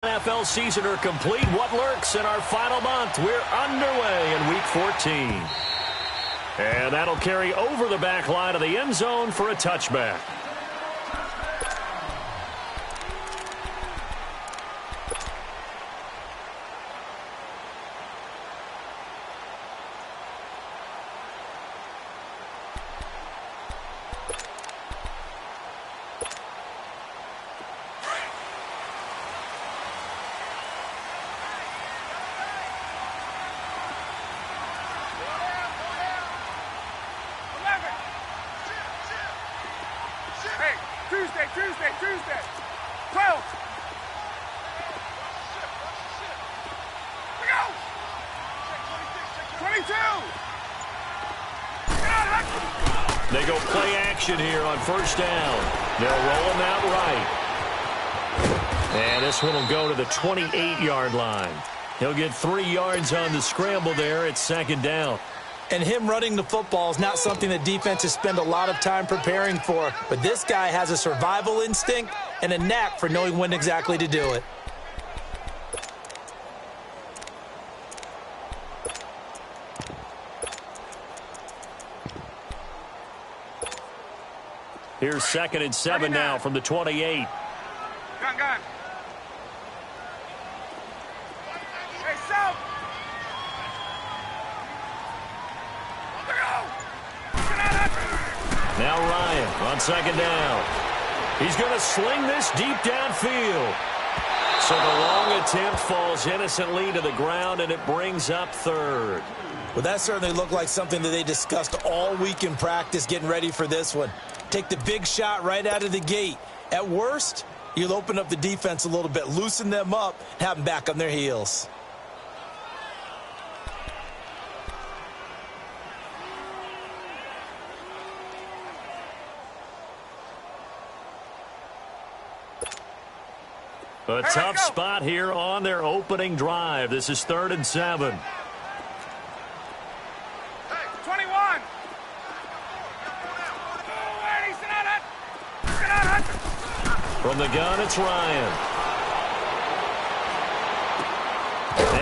NFL season are complete. What lurks in our final month? We're underway in Week 14. And that'll carry over the back line of the end zone for a touchback. Tuesday. 12. We go. 22. They go play action here on first down. They'll roll him out right. And this one will go to the 28-yard line. He'll get 3 yards on the scramble there. It's second down. And him running the football is not something that defenses spend a lot of time preparing for. But this guy has a survival instinct and a knack for knowing when exactly to do it. Here's 2nd and 7 now from the 28. Gun. Hey, South. Now Ryan on second down. He's going to sling this deep downfield. So the long attempt falls innocently to the ground, and it brings up third. Well, that certainly looked like something that they discussed all week in practice getting ready for this one. Take the big shot right out of the gate. At worst, you'll open up the defense a little bit, loosen them up, have them back on their heels. A tough spot here on their opening drive. This is 3rd and 7. 21. From the gun, it's Ryan.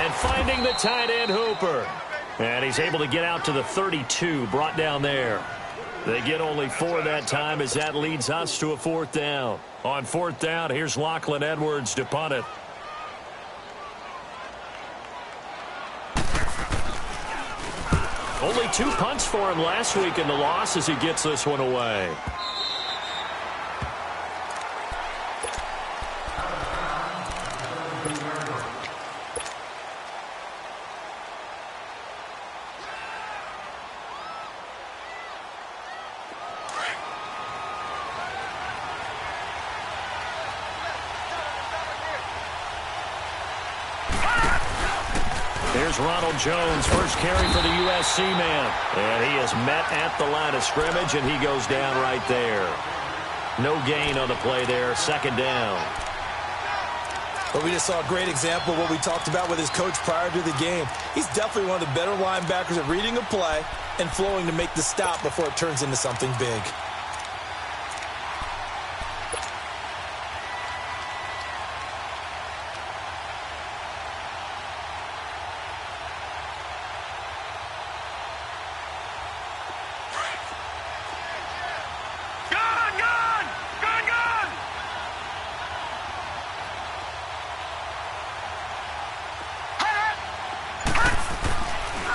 And finding the tight end, Hooper. And he's able to get out to the 32, brought down there. They get only 4 that time as that leads us to a 4th down. On 4th down, here's Lachlan Edwards to punt it. Only 2 punts for him last week in the loss as he gets this one away. Here's Ronald Jones, first carry for the USC man. And he is met at the line of scrimmage, and he goes down right there. No gain on the play there, 2nd down. But we just saw a great example of what we talked about with his coach prior to the game. He's definitely one of the better linebackers at reading a play and flowing to make the stop before it turns into something big.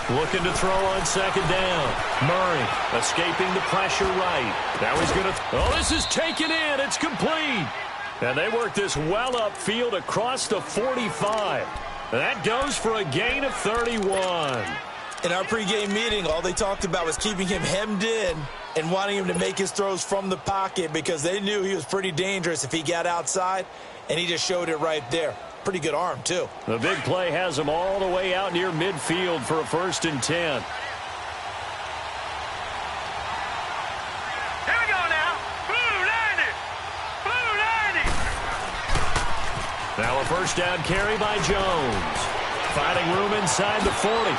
Looking to throw on 2nd down. Murray escaping the pressure right. Now he's going to... Oh, this is taken in. It's complete. And they work this well upfield across the 45. That goes for a gain of 31. In our pregame meeting, all they talked about was keeping him hemmed in and wanting him to make his throws from the pocket because they knew he was pretty dangerous if he got outside, and he just showed it right there. Pretty good arm, too. The big play has him all the way out near midfield for a 1st and 10. Here we go now. Blue 90. Blue 90. Now a 1st down carry by Jones. Finding room inside the 40.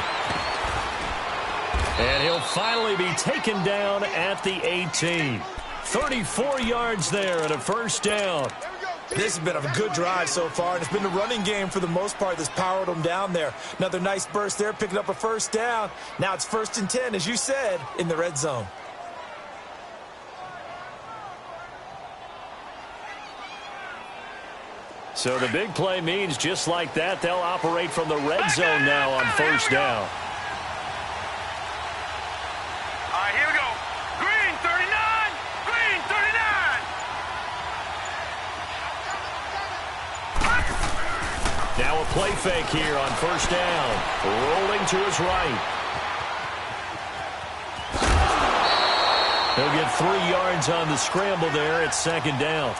And he'll finally be taken down at the 18. 34 yards there and a 1st down. This has been a good drive so far, and it's been the running game for the most part that's powered them down there. Another nice burst there, picking up a first down. Now it's 1st and 10, as you said, in the red zone. So the big play means just like that, they'll operate from the red zone now on 1st down. All right, here we go. Green 39. Green 39. Now a play fake here on 1st down. Rolling to his right. He'll get 3 yards on the scramble there at 2nd down.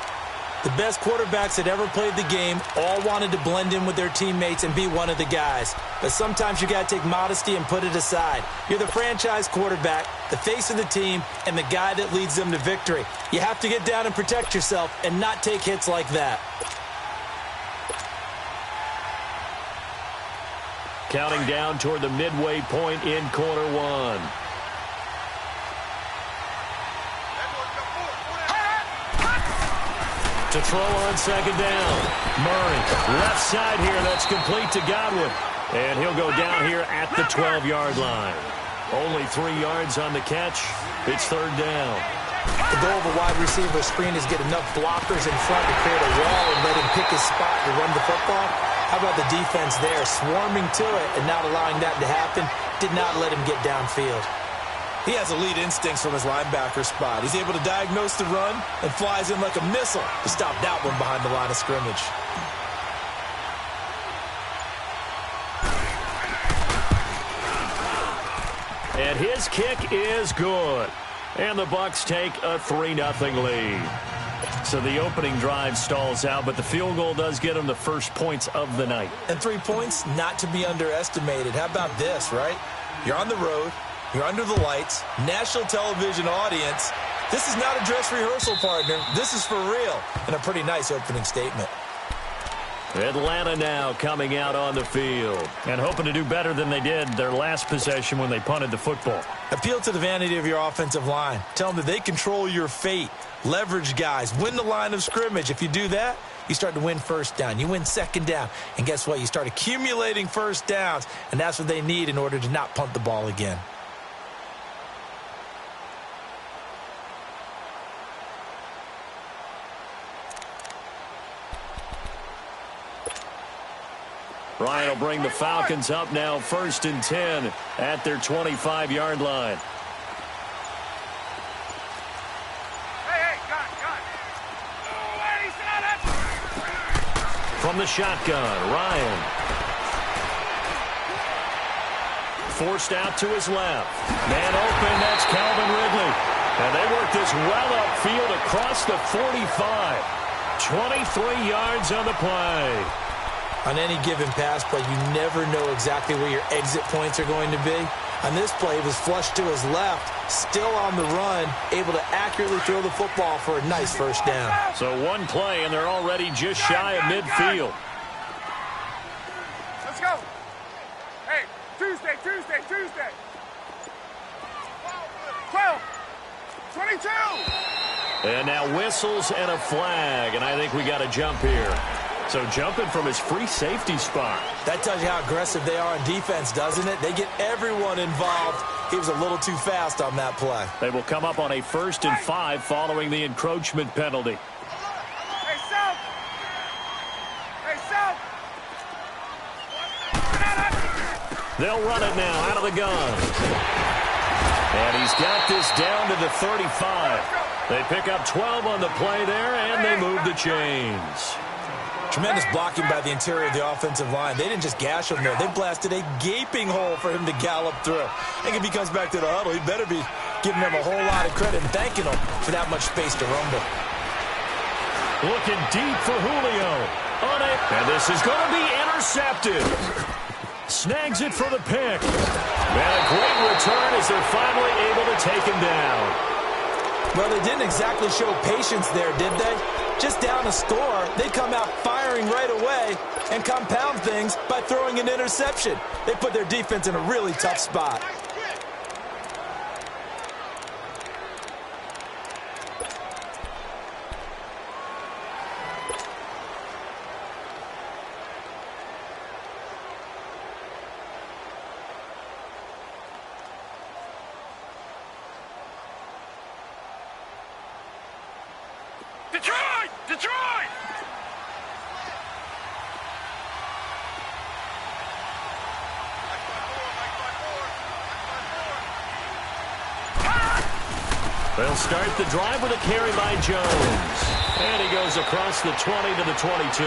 The best quarterbacks that ever played the game all wanted to blend in with their teammates and be one of the guys. But sometimes you got to take modesty and put it aside. You're the franchise quarterback, the face of the team, and the guy that leads them to victory. You have to get down and protect yourself and not take hits like that. Counting down toward the midway point in quarter 1. To throw on 2nd down. Murray, left side here. That's complete to Godwin. And he'll go down here at the 12-yard line. Only 3 yards on the catch. It's 3rd down. The goal of a wide receiver screen is get enough blockers in front to create a wall and let him pick his spot to run the football. How about the defense there, swarming to it and not allowing that to happen? Did not let him get downfield. He has elite instincts from his linebacker spot. He's able to diagnose the run and flies in like a missile to stop that one behind the line of scrimmage. And his kick is good. And the Bucs take a 3-0 lead. So the opening drive stalls out, but the field goal does get them the first points of the night. And 3 points, not to be underestimated. How about this, right? You're on the road. You're under the lights, national television audience. This is not a dress rehearsal, partner. This is for real, and a pretty nice opening statement. Atlanta now coming out on the field and hoping to do better than they did their last possession when they punted the football. Appeal to the vanity of your offensive line. Tell them that they control your fate. Leverage guys. Win the line of scrimmage. If you do that, you start to win 1st down. You win 2nd down. And guess what? You start accumulating 1st downs, and that's what they need in order to not punt the ball again. Ryan will bring the Falcons up now 1st and 10 at their 25-yard line. Hey, gun. Oh, wait, he's not up. From the shotgun, Ryan. Forced out to his left. Man open, that's Calvin Ridley. And they work this well upfield across the 45. 23 yards on the play. On any given pass play, you never know exactly where your exit points are going to be. On this play, it was flushed to his left, still on the run, able to accurately throw the football for a nice 1st down. So 1 play, and they're already just shy of midfield. Let's go. Hey, Tuesday. 12. 22. And now whistles and a flag, and I think we got a jump here. So jumping from his free safety spot. That tells you how aggressive they are on defense, doesn't it? They get everyone involved. He was a little too fast on that play. They will come up on a 1st and 5 following the encroachment penalty. Hey, South. They'll run it now out of the gun. And he's got this down to the 35. They pick up 12 on the play there, and they move the chains. Tremendous blocking by the interior of the offensive line. They didn't just gash him there. They blasted a gaping hole for him to gallop through. I think if he comes back to the huddle, he better be giving them a whole lot of credit and thanking them for that much space to rumble. Looking deep for Julio. On it. And this is going to be intercepted. Snags it for the pick. And a great return as they're finally able to take him down. Well, they didn't exactly show patience there, did they? Just down a score, they come out firing right away and compound things by throwing an interception. They put their defense in a really tough spot. They'll start the drive with a carry by Jones. And he goes across the 20 to the 22.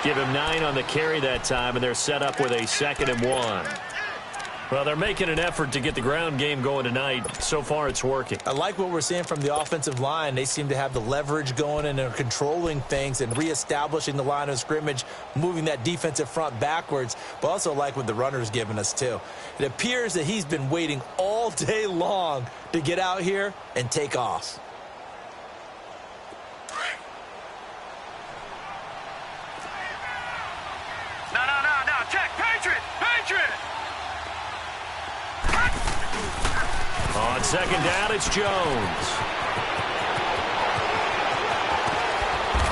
Give him 9 on the carry that time, and they're set up with a 2nd and 1. Well, they're making an effort to get the ground game going tonight. So far, it's working. I like what we're seeing from the offensive line. They seem to have the leverage going and are controlling things and reestablishing the line of scrimmage, moving that defensive front backwards, but also like what the runner's giving us, too. It appears that he's been waiting all day long to get out here and take off. No. Check. Patriot. On 2nd down, it's Jones.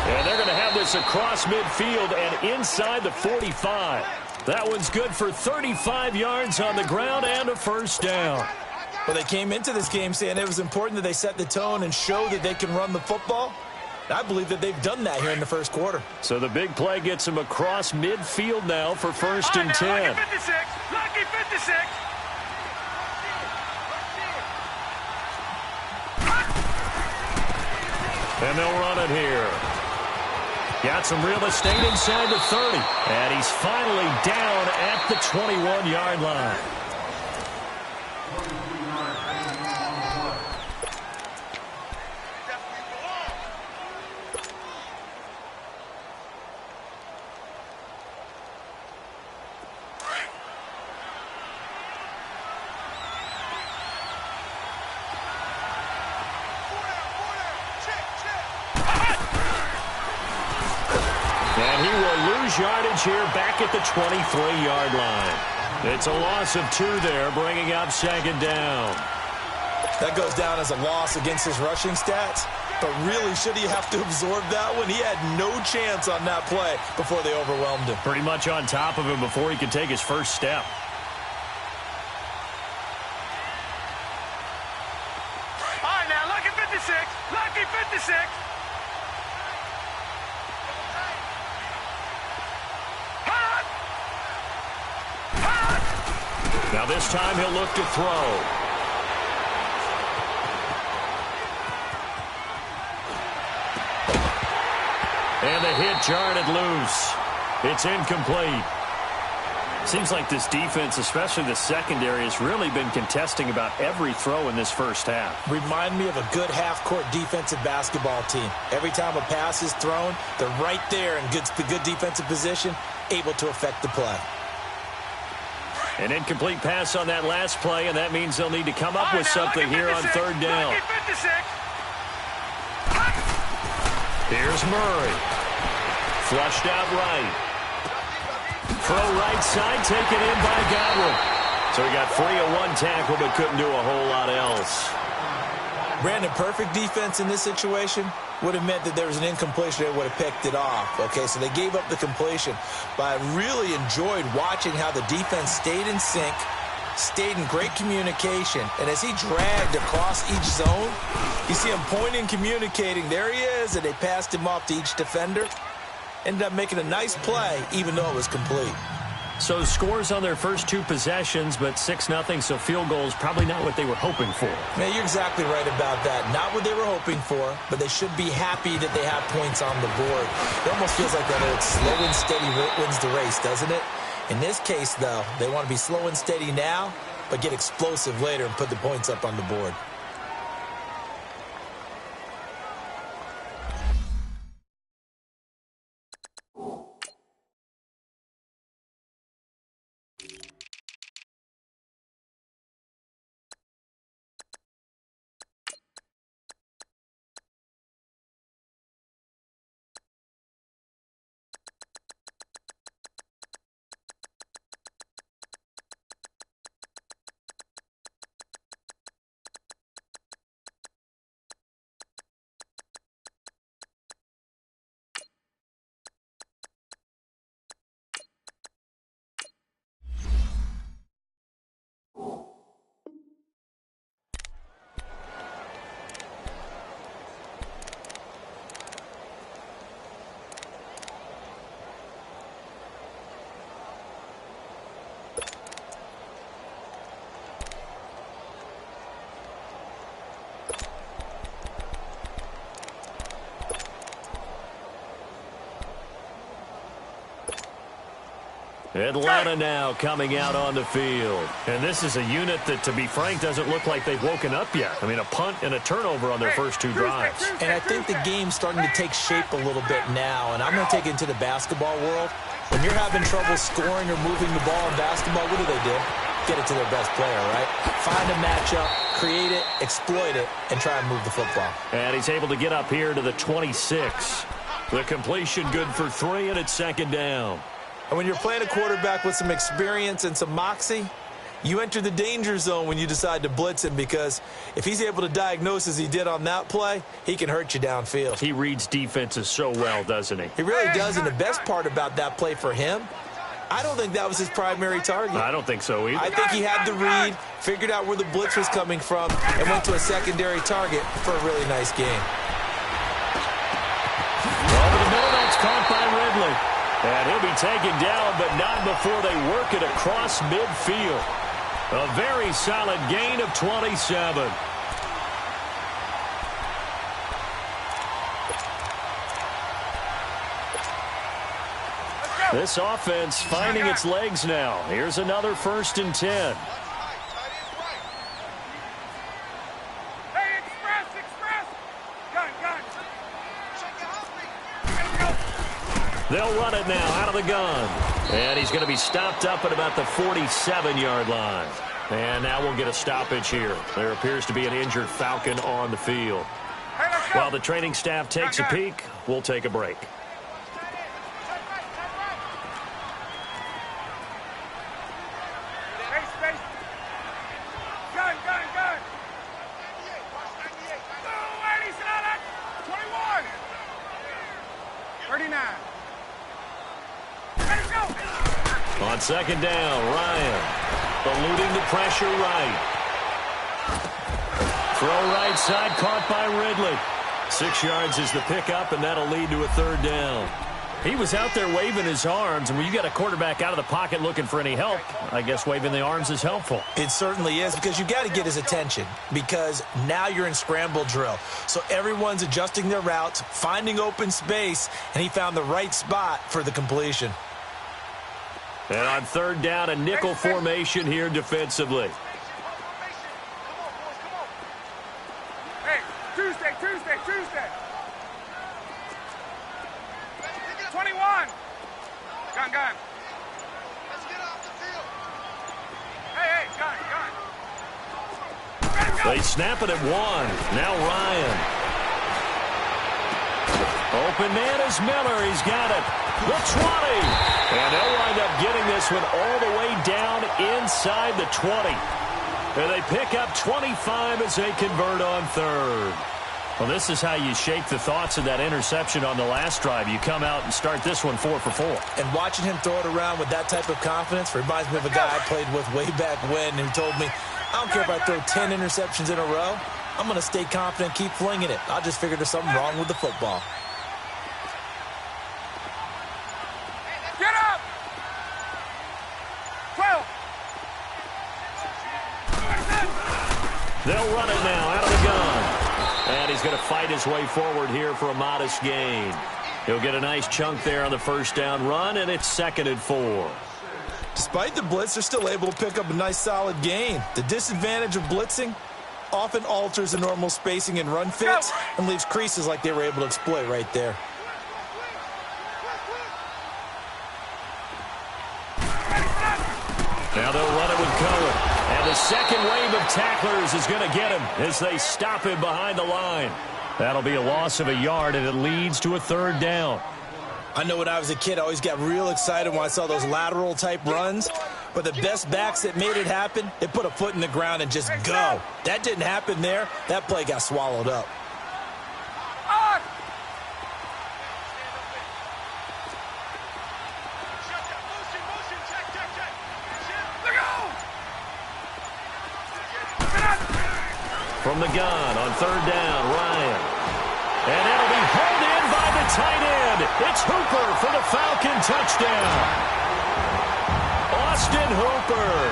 And they're going to have this across midfield and inside the 45. That one's good for 35 yards on the ground and a 1st down. Well, they came into this game saying it was important that they set the tone and show that they can run the football. I believe that they've done that here in the 1st quarter. So the big play gets them across midfield now for 1st and 10. Lucky 56. And they'll run it here. Got some real estate inside the 30. And he's finally down at the 21-yard line. And he will lose yardage here back at the 23-yard line. It's a loss of 2 there, bringing up 2nd down. That goes down as a loss against his rushing stats. But really, should he have to absorb that one? He had no chance on that play before they overwhelmed him. Pretty much on top of him before he could take his first step. All right, now, lucky 56. Lucky 56. Now this time he'll look to throw. And the hit jarred it loose. It's incomplete. Seems like this defense, especially the secondary, has really been contesting about every throw in this 1st half. Remind me of a good half-court defensive basketball team. Every time a pass is thrown, they're right there in good defensive position, able to affect the play. An incomplete pass on that last play, and that means they'll need to come up with something here on 3rd down. Here's Murray. Flushed out right. Pro right side taken in by Godwin. So he got free of 1 tackle but couldn't do a whole lot else. Brandon, perfect defense in this situation would have meant that there was an incompletion that would have picked it off. Okay, so they gave up the completion. But I really enjoyed watching how the defense stayed in sync, stayed in great communication, and as he dragged across each zone, you see him pointing, communicating. There he is, and they passed him off to each defender. Ended up making a nice play, even though it was complete. So scores on their first 2 possessions, but 6-0, so field goals probably not what they were hoping for. Man, you're exactly right about that. Not what they were hoping for, but they should be happy that they have points on the board. It almost feels like that old slow and steady wins the race, doesn't it? In this case, though, they want to be slow and steady now, but get explosive later and put the points up on the board. Atlanta now coming out on the field. And this is a unit that, to be frank, doesn't look like they've woken up yet. I mean, a punt and a turnover on their first two drives. And I think the game's starting to take shape a little bit now. And I'm going to take it into the basketball world. When you're having trouble scoring or moving the ball in basketball, what do? Get it to their best player, right? Find a matchup, create it, exploit it, and try and move the football. And he's able to get up here to the 26. The completion good for 3, and it's second down. And when you're playing a quarterback with some experience and some moxie, you enter the danger zone when you decide to blitz him, because if he's able to diagnose as he did on that play, he can hurt you downfield. He reads defenses so well, doesn't he? He really does, and the best part about that play for him, I don't think that was his primary target. I don't think so either. I think he had the read, figured out where the blitz was coming from, and went to a secondary target for a really nice game. Over the middle, that's caught by Ridley. And he'll be taken down, but not before they work it across midfield. A very solid gain of 27. This offense finding its legs now. Here's another 1st and 10. Hey, express! Gun! They'll run it now out of the gun. And he's going to be stopped up at about the 47-yard line. And now we'll get a stoppage here. There appears to be an injured Falcon on the field. Hey, let's go. While the training staff takes a peek, we'll take a break. Space. Gun. Oh, wait, he's not at 21. 39. Let's go. On second down, Ryan eluding the pressure right. Throw right side, caught by Ridley. 6 yards is the pickup, and that'll lead to a 3rd down. He was out there waving his arms, and when you got a quarterback out of the pocket looking for any help, I guess waving the arms is helpful. It certainly is, because you got to get his attention, because now you're in scramble drill. So everyone's adjusting their routes, finding open space, and he found the right spot for the completion. And on 3rd down, a nickel formation here defensively. Hey, Tuesday. 21. Gun. Let's get off the field. Hey, gun. They snap it at 1. Now Ryan. Open man is Miller. He's got it. The 20. And they'll wind up getting this one all the way down inside the 20. And they pick up 25 as they convert on 3rd. Well, this is how you shake the thoughts of that interception on the last drive. You come out and start this one 4 for 4. And watching him throw it around with that type of confidence reminds me of a guy I played with way back when who told me, I don't care if I throw 10 interceptions in a row. I'm going to stay confident, keep flinging it. I just figured there's something wrong with the football. Get up! 12. They'll run it now out of the gun. And he's going to fight his way forward here for a modest gain. He'll get a nice chunk there on the 1st down run, and it's 2nd and 4. Despite the blitz, they're still able to pick up a nice solid gain. The disadvantage of blitzing often alters the normal spacing and run fits and leaves creases like they were able to exploit right there. Now they'll run it with Cohen. And the second wave of tacklers is going to get him as they stop him behind the line. That'll be a loss of a yard, and it leads to a 3rd down. I know when I was a kid, I always got real excited when I saw those lateral-type runs. But the best backs that made it happen, they put a foot in the ground and just go. That didn't happen there. That play got swallowed up. From the gun on 3rd down, Ryan. And it'll be pulled in by the tight end. It's Hooper for the Falcon touchdown. Austin Hooper